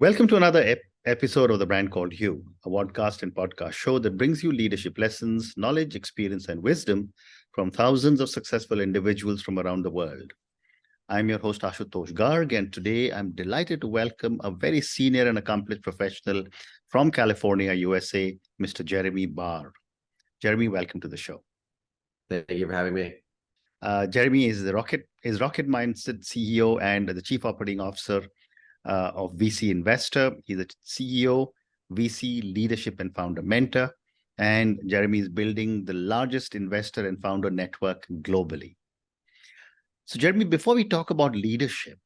Welcome to another episode of The Brand Called You, a podcast and podcast show that brings you leadership lessons, knowledge, experience, and wisdom from thousands of successful individuals from around the world. I'm your host, Ashutosh Garg, and today I'm delighted to welcome a very senior and accomplished professional from California, USA, Mr. Jeremy Barr. Jeremy, welcome to the show. Thank you for having me. Jeremy is Rocket Mindset CEO and the Chief Operating Officer of VC Investor. He's a CEO, VC Leadership and Founder Mentor. And Jeremy is building the largest investor and founder network globally. So Jeremy, before we talk about leadership,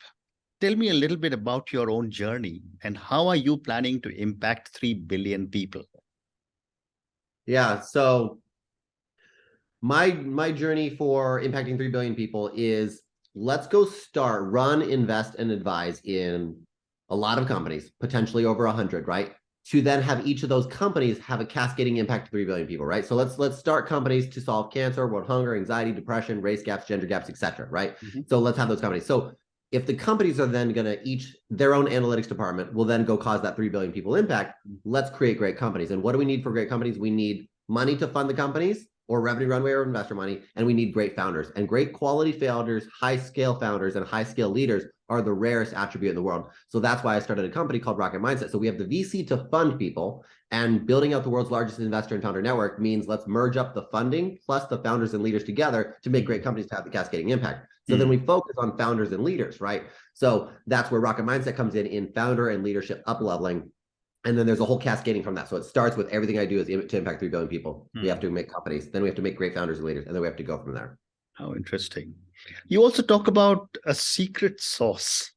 tell me a little bit about your own journey and how are you planning to impact 3 billion people? Yeah, so my journey for impacting 3 billion people is let's go start, run, invest, and advise in a lot of companies, potentially over 100, right? To then have each of those companies have a cascading impact to 3 billion people, right? So let's start companies to solve cancer, world hunger, anxiety, depression, race gaps, gender gaps, etc., right? Mm-hmm. So let's have those companies. So if the companies are then going to each, their own analytics department will then go cause that 3 billion people impact, let's create great companies. And what do we need for great companies? We need money to fund the companies, or revenue runway or investor money, and we need great founders. And great quality founders, high-scale founders, and high-scale leaders are the rarest attribute in the world. So that's why I started a company called Rocket Mindset. So we have the VC to fund people, and building out the world's largest investor and founder network means let's merge up the funding plus the founders and leaders together to make great companies to have the cascading impact. So then we focus on founders and leaders, right? So that's where Rocket Mindset comes in founder and leadership up-leveling. And then there's a whole cascading from that. So it starts with everything I do is to impact 3 billion people. We have to make companies, then we have to make great founders and leaders, and then we have to go from there. How interesting. You also talk about a secret sauce.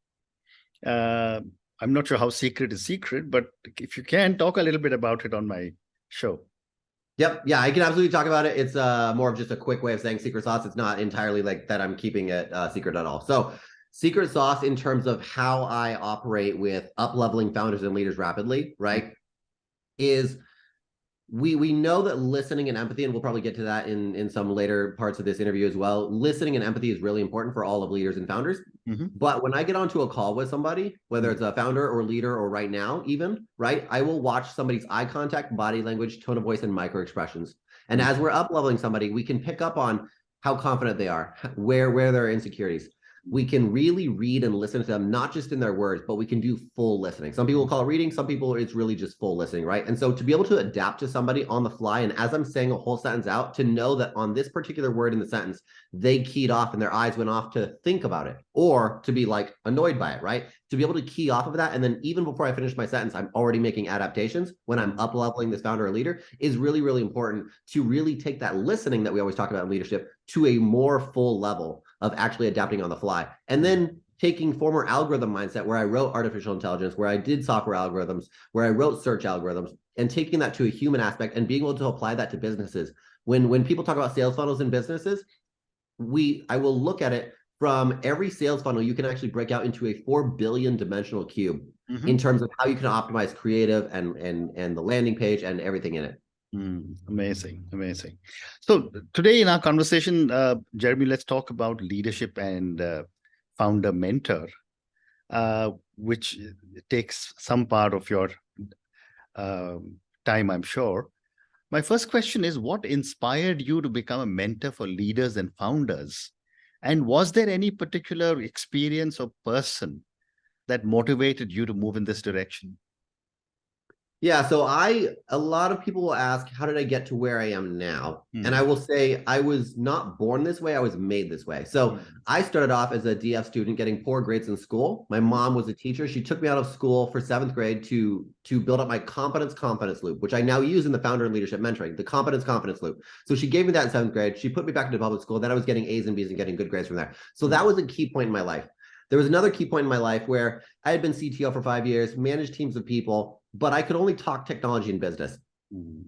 I'm not sure how secret is secret, but if you can, talk a little bit about it on my show. Yep. Yeah, I can absolutely talk about it. It's more of just a quick way of saying secret sauce. It's not entirely like that I'm keeping it secret at all. So secret sauce in terms of how I operate with up-leveling founders and leaders rapidly, right, is we know that listening and empathy, and we'll probably get to that in some later parts of this interview as well, listening and empathy is really important for all of leaders and founders. Mm-hmm. But when I get onto a call with somebody, whether it's a founder or leader or right now even, right, I will watch somebody's eye contact, body language, tone of voice, and micro expressions. And as we're up-leveling somebody, we can pick up on how confident they are, where there are insecurities. We can really read and listen to them, not just in their words, but we can do full listening. Some people call it reading, some people it's really just full listening, right? And so to be able to adapt to somebody on the fly, and as I'm saying a whole sentence out, to know that on this particular word in the sentence, they keyed off and their eyes went off to think about it, or to be like annoyed by it, right? To be able to key off of that, and then even before I finish my sentence, I'm already making adaptations when I'm up-leveling this founder or leader is really, really important to really take that listening that we always talk about in leadership to a more full level of actually adapting on the fly. And then taking former algorithm mindset where I wrote artificial intelligence, where I did software algorithms, where I wrote search algorithms, and taking that to a human aspect and being able to apply that to businesses. When people talk about sales funnels in businesses, I will look at it from every sales funnel. You can actually break out into a 4 billion dimensional cube in terms of how you can optimize creative and the landing page and everything in it. Amazing. So today in our conversation, Jeremy, let's talk about leadership and founder mentor, which takes some part of your time, I'm sure. My first question is, what inspired you to become a mentor for leaders and founders? And was there any particular experience or person that motivated you to move in this direction? Yeah, so a lot of people will ask, how did I get to where I am now? And I will say, I was not born this way, I was made this way. So I started off as a DF student getting poor grades in school. My mom was a teacher. She took me out of school for 7th grade to build up my competence loop, which I now use in the founder and leadership mentoring, the competence loop. So she gave me that in 7th grade. She put me back into public school. Then I was getting A's and B's and getting good grades from there. So that was a key point in my life. There was another key point in my life where I had been CTO for 5 years, managed teams of people, but I could only talk technology and business.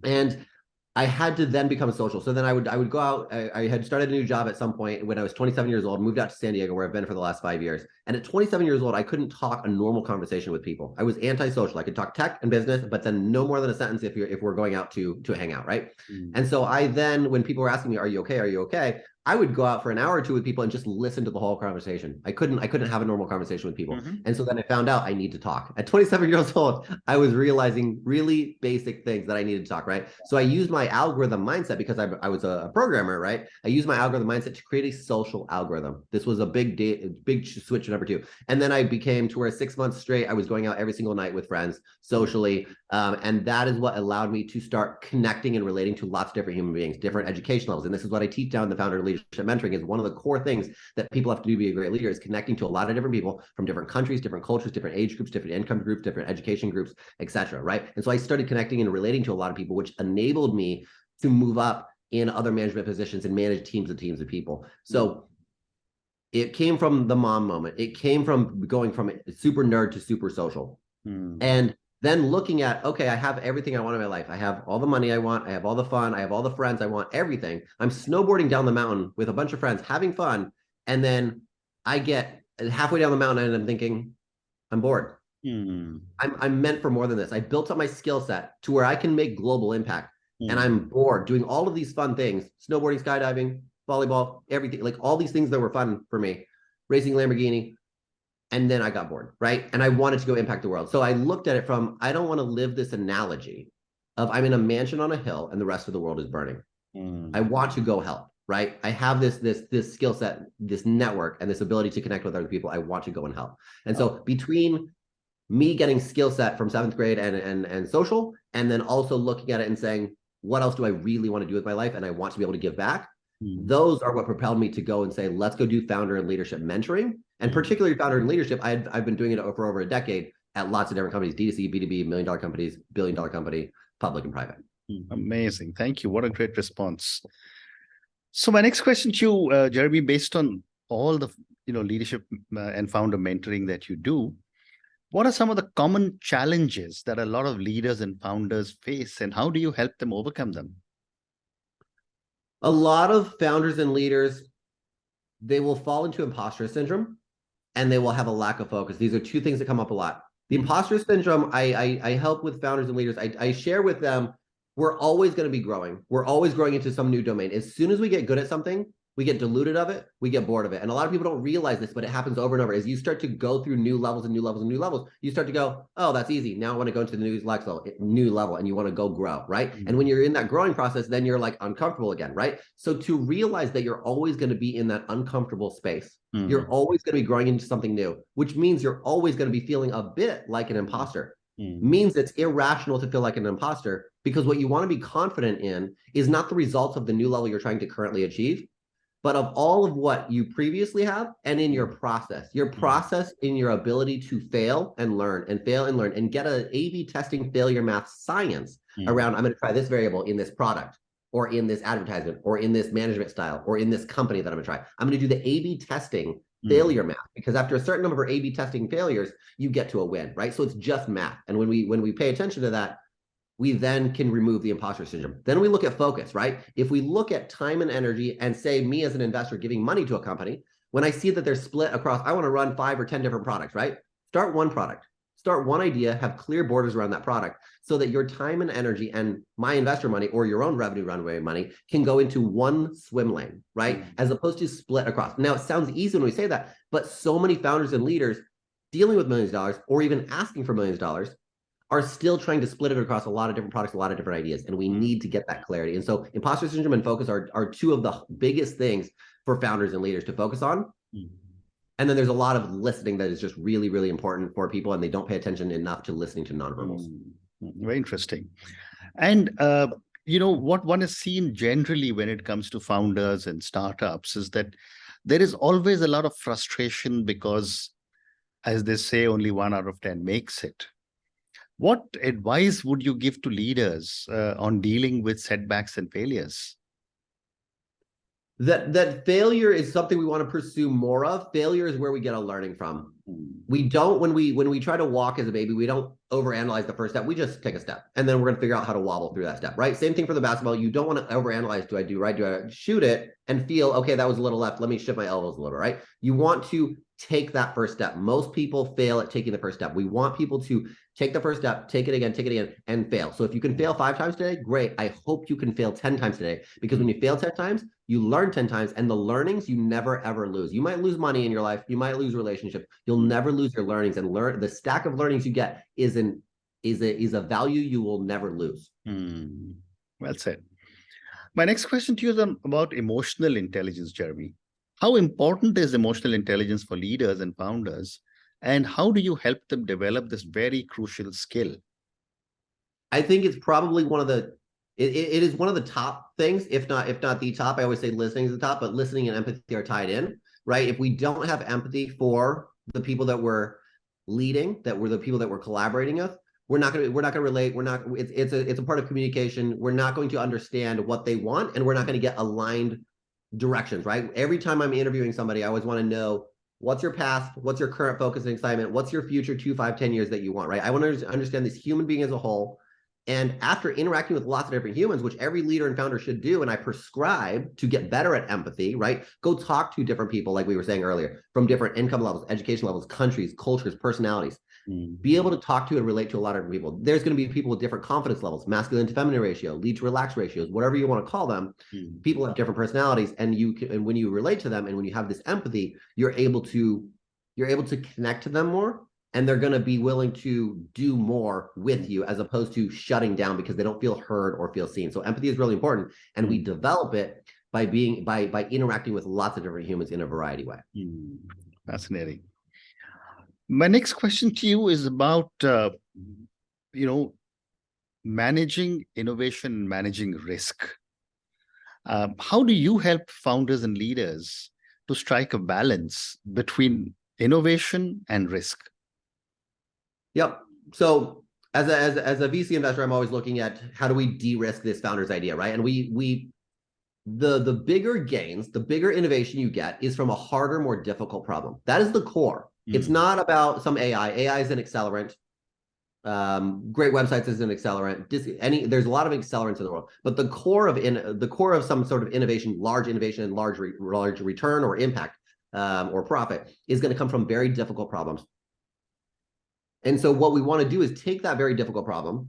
And I had to then become social. So then I would go out. I had started a new job at some point when I was 27 years old, moved out to San Diego, where I've been for the last 5 years. And at 27 years old, I couldn't talk a normal conversation with people. I was antisocial. I could talk tech and business, but then no more than a sentence if we're going out to hang out, right? And so I then, when people were asking me, are you okay? I would go out for an hour or two with people and just listen to the whole conversation. I couldn't have a normal conversation with people. And so then I found out I need to talk. At 27 years old, I was realizing really basic things that I needed to talk, right? So I used my algorithm mindset because I was a programmer, right? I used my algorithm mindset to create a social algorithm. This was a big switch number 2. And then I became to where 6 months straight, I was going out every single night with friends socially. And that is what allowed me to start connecting and relating to lots of different human beings, different education levels. And this is what I teach down in the Founder Leadership Mentoring, is one of the core things that people have to do to be a great leader, is connecting to a lot of different people from different countries, different cultures, different age groups, different income groups, different education groups, etc. Right? And so I started connecting and relating to a lot of people, which enabled me to move up in other management positions and manage teams and teams of people. So it came from the mom moment. It came from going from super nerd to super social. And then looking at, okay, I have everything I want in my life. I have all the money I want. I have all the fun. I have all the friends I want, everything. I'm snowboarding down the mountain with a bunch of friends, having fun. And then I get halfway down the mountain and I'm thinking, I'm bored. I'm meant for more than this. I built up my skill set to where I can make global impact. And I'm bored doing all of these fun things, snowboarding, skydiving, volleyball, everything, like all these things that were fun for me, racing Lamborghini. And then I got bored, right? And I wanted to go impact the world. So I looked at it from, I don't want to live this analogy of I'm in a mansion on a hill and the rest of the world is burning. I want to go help, right? I have this skill set, this network, and this ability to connect with other people. I want to go and help. And so between me getting skill set from 7th grade and social, and then also looking at it and saying, what else do I really want to do with my life? And I want to be able to give back. Those are what propelled me to go and say, let's go do founder and leadership mentoring. And particularly founder and leadership, I've been doing it for over a decade at lots of different companies, D2C, B2B, $1 million companies, $1 billion company, public and private. Amazing. Thank you. What a great response. So my next question to you, Jeremy, based on all the leadership and founder mentoring that you do, what are some of the common challenges that a lot of leaders and founders face, and how do you help them overcome them? A lot of founders and leaders, they will fall into imposter syndrome and they will have a lack of focus. These are two things that come up a lot. The imposter syndrome, I help with founders and leaders. I share with them, we're always going to be growing. We're always growing into some new domain. As soon as we get good at something, we get diluted of it, we get bored of it. And a lot of people don't realize this, but it happens over and over. As you start to go through new levels and new levels and new levels, you start to go, oh, that's easy. Now I want to go into the new level, and you want to go grow, right? And when you're in that growing process, then you're like uncomfortable again, right? So to realize that you're always going to be in that uncomfortable space, you're always going to be growing into something new, which means you're always going to be feeling a bit like an imposter. Means it's irrational to feel like an imposter, because what you want to be confident in is not the results of the new level you're trying to currently achieve, but of all of what you previously have, and in your process in your ability to fail and learn and get an A/B testing failure math science around, I'm going to try this variable in this product or in this advertisement or in this management style or in this company that I'm going to try. I'm going to do the A/B testing failure math, because after a certain number of A/B testing failures, you get to a win, right? So it's just math. And when we pay attention to that, we then can remove the imposter syndrome. Then we look at focus, right? If we look at time and energy and say, me as an investor giving money to a company, when I see that they're split across, I want to run 5 or 10 different products, right? Start one product, start one idea, have clear borders around that product so that your time and energy and my investor money or your own revenue runway money can go into one swim lane, right? As opposed to split across. Now, it sounds easy when we say that, but so many founders and leaders dealing with millions of dollars or even asking for millions of dollars are still trying to split it across a lot of different products, a lot of different ideas. And we need to get that clarity. And so imposter syndrome and focus are two of the biggest things for founders and leaders to focus on. And then there's a lot of listening that is just really, really important for people, and they don't pay attention enough to listening to nonverbals. Very interesting. And, what one has seen generally when it comes to founders and startups is that there is always a lot of frustration because, as they say, only 1 out of 10 makes it. What advice would you give to leaders on dealing with setbacks and failures? That failure is something we want to pursue more of. Failure is where we get a learning from. We don't, when we try to walk as a baby, we don't overanalyze the first step. We just take a step, and then we're going to figure out how to wobble through that step, right? Same thing for the basketball. You don't want to overanalyze. Do I do right? Do I shoot it and feel, okay, that was a little left. Let me shift my elbows a little, right? You want to take that first step. Most people fail at taking the first step. We want people to take the first step, take it again, and fail. So if you can fail 5 times today, great. I hope you can fail 10 times today, because when you fail 10 times, you learn 10 times, and the learnings you never ever lose. You might lose money in your life, you might lose relationships, you'll never lose your learnings, and the stack of learnings you get is a value you will never lose. Well said. My next question to you is about emotional intelligence, Jeremy. How important is emotional intelligence for leaders and founders, and how do you help them develop this very crucial skill? I think it's probably one of the it is one of the top things, if not the top. I always say listening is the top, but listening and empathy are tied in, right? If we don't have empathy for the people that we're leading, that we're the people that we're collaborating with, we're not going to relate. It's a part of communication. We're not going to understand what they want, and we're not going to get aligned directions, right? Every time I'm interviewing somebody, I always want to know, what's your past, what's your current focus and excitement, what's your future 2, 5, 10 years that you want, right? I want to understand this human being as a whole. And after interacting with lots of different humans, which every leader and founder should do, and I prescribe to get better at empathy, right? Go talk to different people, like we were saying earlier, from different income levels, education levels, countries, cultures, personalities. Be able to talk to and relate to a lot of different people. There's going to be people with different confidence levels, masculine to feminine ratio, lead to relax ratios, whatever you want to call them. People have different personalities, and when you relate to them, and when you have this empathy, you're able to connect to them more, and they're going to be willing to do more with you, as opposed to shutting down because they don't feel heard or feel seen. So empathy is really important, and we develop it by interacting with lots of different humans in a variety way. Fascinating. My next question to you is about managing innovation and managing risk. How do you help founders and leaders to strike a balance between innovation and risk? Yep. So as a VC investor, I'm always looking at, how do we de-risk this founder's idea, right? And the bigger gains, the bigger innovation you get is from a harder, more difficult problem. That is the core. It's not about some AI. AI is an accelerant. Great websites is an accelerant. There's a lot of accelerants in the world, but the core of some sort of innovation, large innovation and large return or impact or profit, is going to come from very difficult problems. And so what we want to do is take that very difficult problem,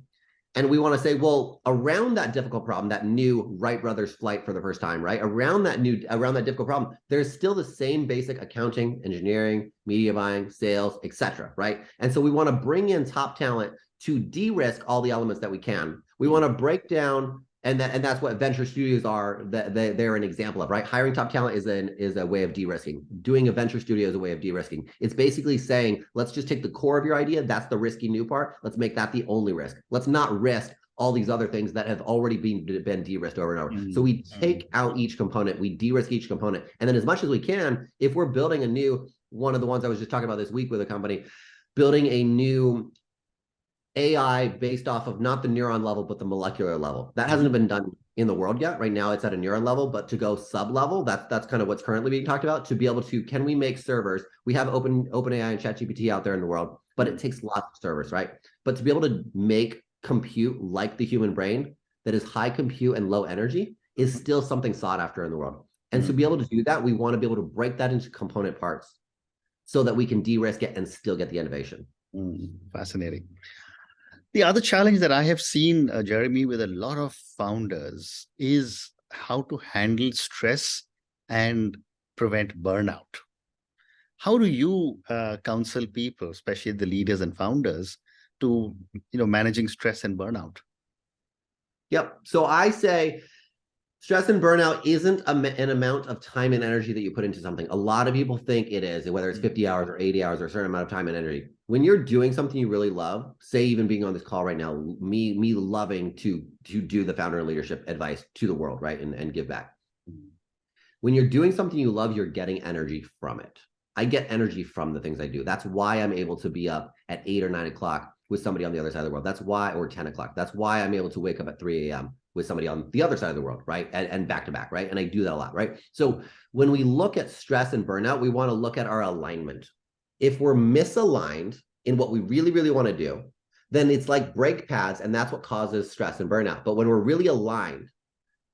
and we want to say, well, around that difficult problem, that new Wright brothers flight for the first time, right? Around that difficult problem, there's still the same basic accounting, engineering, media buying, sales, etc., right? And so we want to bring in top talent to de-risk all the elements that we can. We want to break down, and that's what venture studios are. They're an example of, right? Hiring top talent is a way of de-risking. Doing a venture studio is a way of de-risking. It's basically saying, let's just take the core of your idea. That's the risky new part. Let's make that the only risk. Let's not risk all these other things that have already been de-risked over and over. So we take out each component, we de-risk each component, and then as much as we can, if we're building a new, one of the ones I was just talking about this week with a company, building a new AI based off of not the neuron level, but the molecular level. That hasn't been done in the world yet. Right now it's at a neuron level, but to go sub-level, that's kind of what's currently being talked about, to be able to, can we make servers? We have OpenAI and ChatGPT out there in the world, but it takes lots of servers, right? But to be able to make compute like the human brain that is high compute and low energy is still something sought after in the world. And to be able to do that, we want to be able to break that into component parts so that we can de-risk it and still get the innovation. Fascinating. The other challenge that I have seen, Jeremy, with a lot of founders is how to handle stress and prevent burnout. How do you counsel people, especially the leaders and founders, to managing stress and burnout? Yep. So I say stress and burnout isn't an amount of time and energy that you put into something. A lot of people think it is, whether it's 50 hours or 80 hours or a certain amount of time and energy. When you're doing something you really love, say even being on this call right now, me loving to do the founder and leadership advice to the world, right? And give back. When you're doing something you love, you're getting energy from it. I get energy from the things I do. That's why I'm able to be up at 8 or 9 o'clock with somebody on the other side of the world. That's why, or 10 o'clock. That's why I'm able to wake up at 3 a.m. with somebody on the other side of the world, right? And back to back, right? And I do that a lot, right? So when we look at stress and burnout, we want to look at our alignment. If we're misaligned in what we really, really want to do, then it's like brake pads, and that's what causes stress and burnout. But when we're really aligned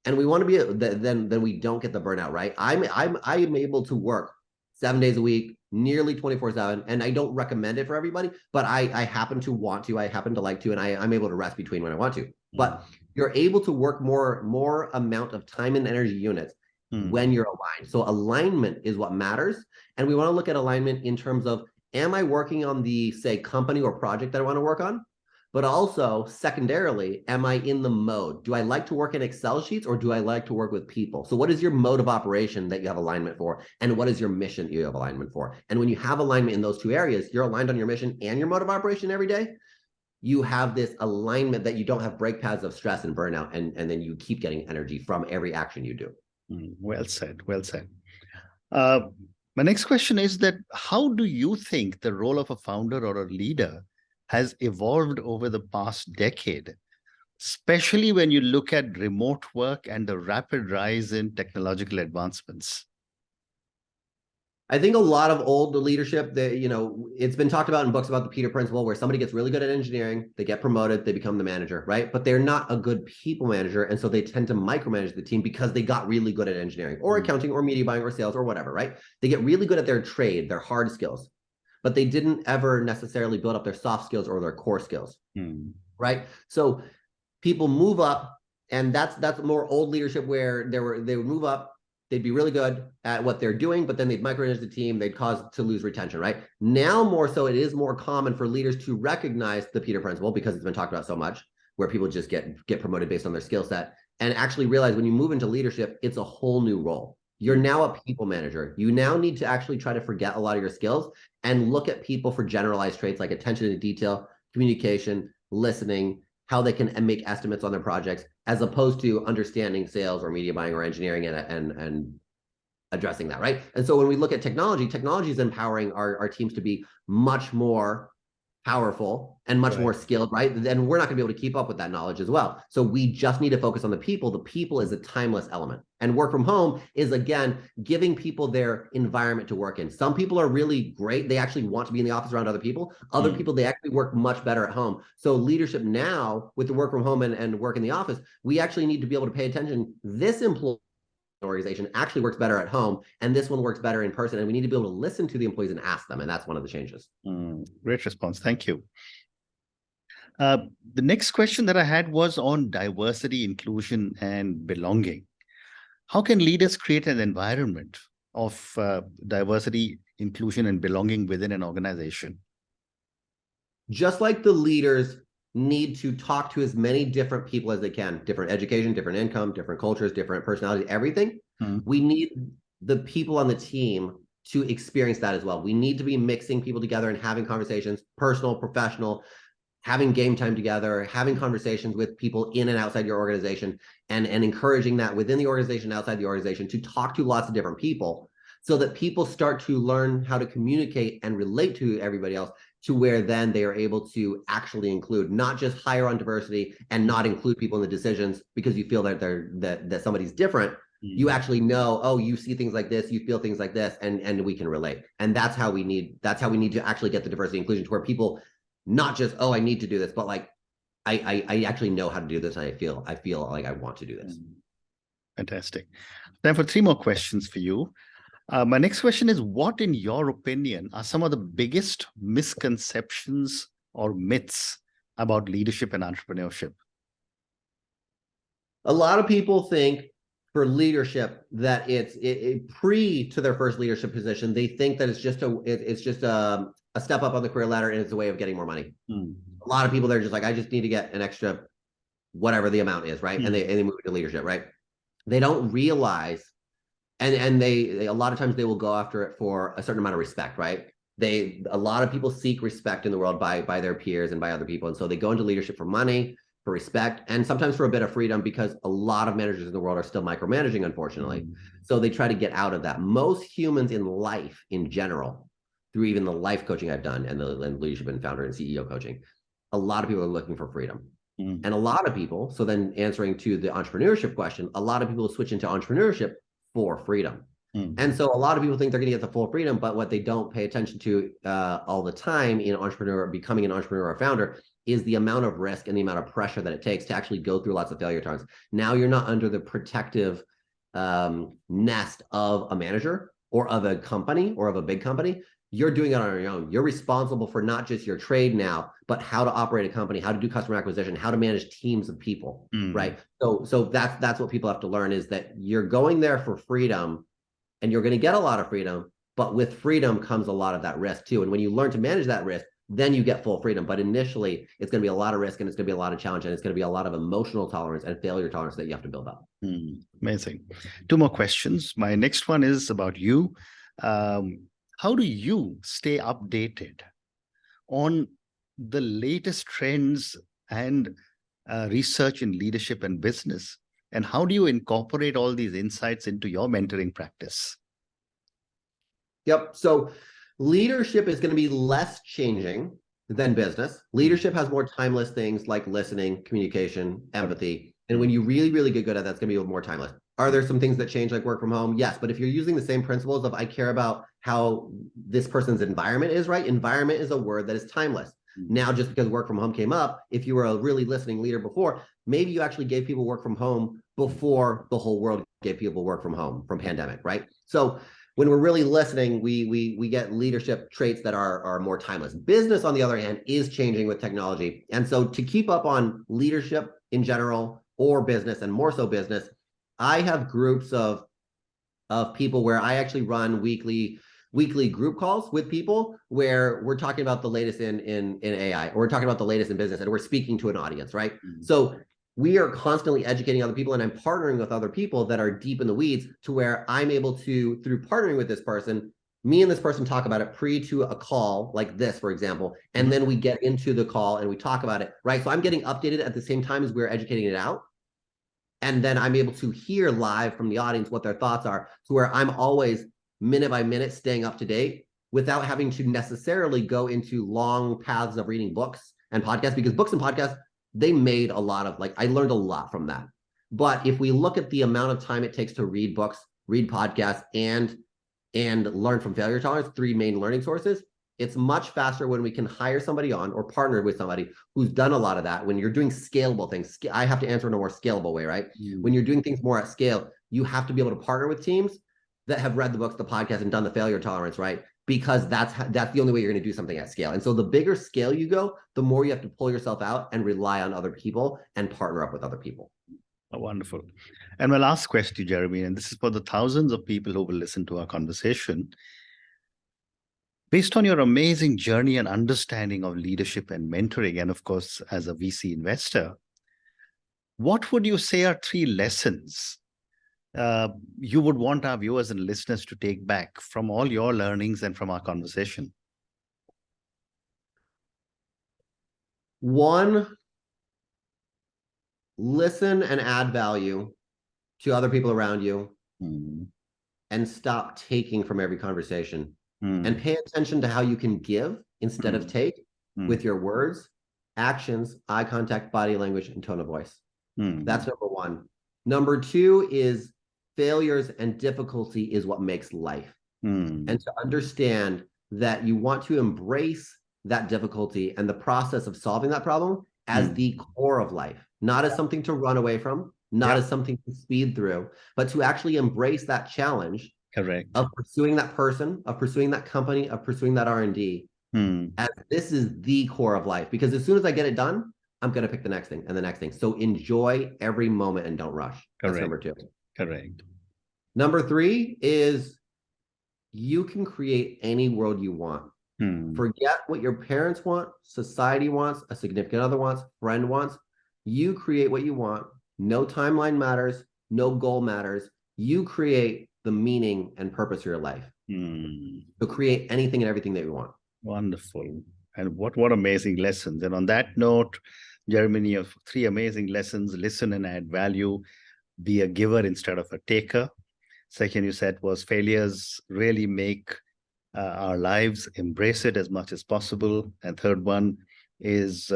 and we want to be, then we don't get the burnout, right? I'm able to work 7 days a week, nearly 24/7. And I don't recommend it for everybody, but I happen to want to, I happen to like to, and I'm able to rest between when I want to. But you're able to work more amount of time and energy units when you're aligned. So alignment is what matters. And we want to look at alignment in terms of, am I working on the, say, company or project that I want to work on? But also, secondarily, am I in the mode? Do I like to work in Excel sheets, or do I like to work with people? So what is your mode of operation that you have alignment for? And what is your mission you have alignment for? And when you have alignment in those two areas, you're aligned on your mission and your mode of operation every day. You have this alignment that you don't have brake pads of stress and burnout, and then you keep getting energy from every action you do. Well said, well said. My next question is that how do you think the role of a founder or a leader has evolved over the past decade, especially when you look at remote work and the rapid rise in technological advancements? I think a lot of old leadership that, it's been talked about in books about the Peter Principle, where somebody gets really good at engineering, they get promoted, they become the manager, right? But they're not a good people manager. And so they tend to micromanage the team because they got really good at engineering or accounting or media buying or sales or whatever, right? They get really good at their trade, their hard skills, but they didn't ever necessarily build up their soft skills or their core skills, right? So people move up, and that's more old leadership, where they would move up, they'd be really good at what they're doing, but then they'd micromanage the team, they'd cause to lose retention, right? Now more so, it is more common for leaders to recognize the Peter Principle, because it's been talked about so much, where people just get promoted based on their skill set, and actually realize when you move into leadership, it's a whole new role. You're now a people manager. You now need to actually try to forget a lot of your skills and look at people for generalized traits like attention to detail, communication, listening, how they can make estimates on their projects, as opposed to understanding sales or media buying or engineering and addressing that, right? And so when we look at technology is empowering our teams to be much more powerful and much more skilled, right? Then we're not going to be able to keep up with that knowledge as well. So we just need to focus on the people. The people is a timeless element. And work from home is, again, giving people their environment to work in. Some people are really great. They actually want to be in the office around other people. Other people, they actually work much better at home. So leadership now, with the work from home and work in the office, we actually need to be able to pay attention. This employee organization actually works better at home, and this one works better in person, and we need to be able to listen to the employees and ask them, and that's one of the changes. Great response, thank you. The next question that I had was on diversity, inclusion, and belonging. How can leaders create an environment of diversity, inclusion, and belonging within an organization? Just like the leaders need to talk to as many different people as they can, different education, different income, different cultures, different personalities, everything. We need the people on the team to experience that as well. We need to be mixing people together and having conversations, personal, professional, having game time together, having conversations with people in and outside your organization, and encouraging that within the organization, outside the organization, to talk to lots of different people, so that people start to learn how to communicate and relate to everybody else, to where then they are able to actually include, not just hire on diversity and not include people in the decisions because you feel that that somebody's different. You actually know, oh, you see things like this, you feel things like this, and we can relate. And that's how we need to actually get the diversity inclusion, to where people not just, oh, I need to do this, but like I actually know how to do this, and I feel like I want to do this. Fantastic. Time for 3 more questions for you. My next question is, what, in your opinion, are some of the biggest misconceptions or myths about leadership and entrepreneurship? A lot of people think for leadership that it's pre to their first leadership position. They think that it's just a step up on the career ladder, and it's a way of getting more money. A lot of people, they're just like, I just need to get an extra whatever the amount is, right? And they move into leadership, right? They don't realize. And they a lot of times they will go after it for a certain amount of respect, right? A lot of people seek respect in the world by their peers and by other people. And so they go into leadership for money, for respect, and sometimes for a bit of freedom, because a lot of managers in the world are still micromanaging, unfortunately. So they try to get out of that. Most humans in life in general, through even the life coaching I've done and the leadership and founder and CEO coaching, a lot of people are looking for freedom. And a lot of people, so then answering to the entrepreneurship question, a lot of people switch into entrepreneurship for freedom. And so a lot of people think they're going to get the full freedom, but what they don't pay attention to all the time in becoming an entrepreneur or founder, is the amount of risk and the amount of pressure that it takes to actually go through lots of failure times. Now you're not under the protective nest of a manager. or of a company or of a big company, you're doing it on your own. You're responsible for not just your trade now, but how to operate a company, how to do customer acquisition, how to manage teams of people, right? So that's what people have to learn, is that you're going there for freedom, and you're going to get a lot of freedom, but with freedom comes a lot of that risk too. And when you learn to manage that risk, then you get full freedom. But initially, it's going to be a lot of risk, and it's going to be a lot of challenge, and it's going to be a lot of emotional tolerance and failure tolerance that you have to build up. Amazing. 2 more questions. My next one is about you. How do you stay updated on the latest trends and research in leadership and business? And how do you incorporate all these insights into your mentoring practice? Yep. So leadership is going to be less changing than business. Leadership has more timeless things like listening, communication, empathy. And when you really, really get good at that, it's going to be more timeless. Are there some things that change, like work from home? Yes. But if you're using the same principles of, I care about how this person's environment is, right? Environment is a word that is timeless. Now, just because work from home came up, if you were a really listening leader before, maybe you actually gave people work from home before the whole world gave people work from home from pandemic, right? So when we're really listening, we get leadership traits that are more timeless. Business, on the other hand, is changing with technology. And so to keep up on leadership in general, or business, and more so business, I have groups of people where I actually run weekly group calls with people where we're talking about the latest in AI, or we're talking about the latest in business, and we're speaking to an audience, right? So we are constantly educating other people, and I'm partnering with other people that are deep in the weeds, to where I'm able to, through partnering with this person, me and this person talk about it pre to a call like this, for example, and then we get into the call and we talk about it, right? So I'm getting updated at the same time as we're educating it out. And then I'm able to hear live from the audience what their thoughts are, to where I'm always minute by minute staying up to date without having to necessarily go into long paths of reading books and podcasts, because books and podcasts, they made a lot of, like, I learned a lot from that. But if we look at the amount of time it takes to read books, read podcasts, and learn from failure tolerance, 3 main learning sources, it's much faster when we can hire somebody on or partner with somebody who's done a lot of that. When you're doing scalable things, I have to answer in a more scalable way, right? When you're doing things more at scale, you have to be able to partner with teams that have read the books, the podcast, and done the failure tolerance, right? Because that's the only way you're going to do something at scale. And so the bigger scale you go, the more you have to pull yourself out and rely on other people and partner up with other people. Oh, wonderful. And my last question, Jeremy, and this is for the thousands of people who will listen to our conversation. Based on your amazing journey and understanding of leadership and mentoring, and of course, as a VC investor, what would you say are 3 lessons you would want our viewers and listeners to take back from all your learnings and from our conversation? 1, listen and add value to other people around you, and stop taking from every conversation. And pay attention to how you can give instead of take with your words, actions, eye contact, body language, and tone of voice. That's number 1. Number 2 is failures and difficulty is what makes life. And to understand that you want to embrace that difficulty and the process of solving that problem as the core of life, not as something to run away from, not as something to speed through, but to actually embrace that challenge. Correct. Of pursuing that person, of pursuing that company, of pursuing that R&D, as this is the core of life. Because as soon as I get it done, I'm going to pick the next thing and the next thing. So enjoy every moment and don't rush. Correct. That's number 2. Correct. Number 3 is you can create any world you want. Forget what your parents want, society wants, a significant other wants, friend wants. You create what you want. No timeline matters. No goal matters. You create the meaning and purpose of your life. So create anything and everything that you want. Wonderful. And what amazing lessons. And on that note, Jeremy, you have 3 amazing lessons: listen and add value, be a giver instead of a taker. Second, you said, was failures really make our lives, embrace it as much as possible. And third one is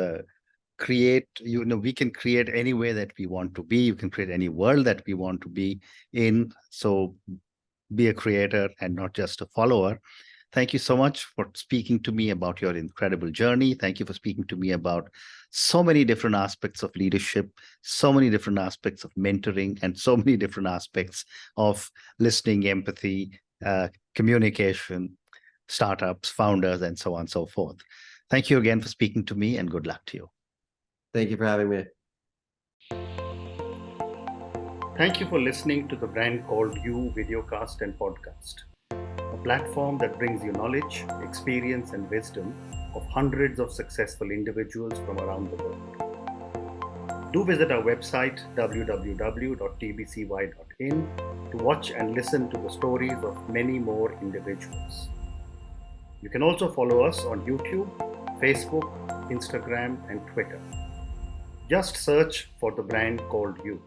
create, we can create any way that we want to be. You can create any world that we want to be in. So be a creator and not just a follower. Thank you so much for speaking to me about your incredible journey. Thank you for speaking to me about so many different aspects of leadership, so many different aspects of mentoring, and so many different aspects of listening, empathy, communication, startups, founders, and so on and so forth. Thank you again for speaking to me, and good luck to you. Thank you for having me. Thank you for listening to the Brand Called You videocast and podcast, a platform that brings you knowledge, experience, and wisdom of hundreds of successful individuals from around the world. Do visit our website www.tbcy.in to watch and listen to the stories of many more individuals. You can also follow us on YouTube, Facebook, Instagram, and Twitter. Just search for the Brand Called You.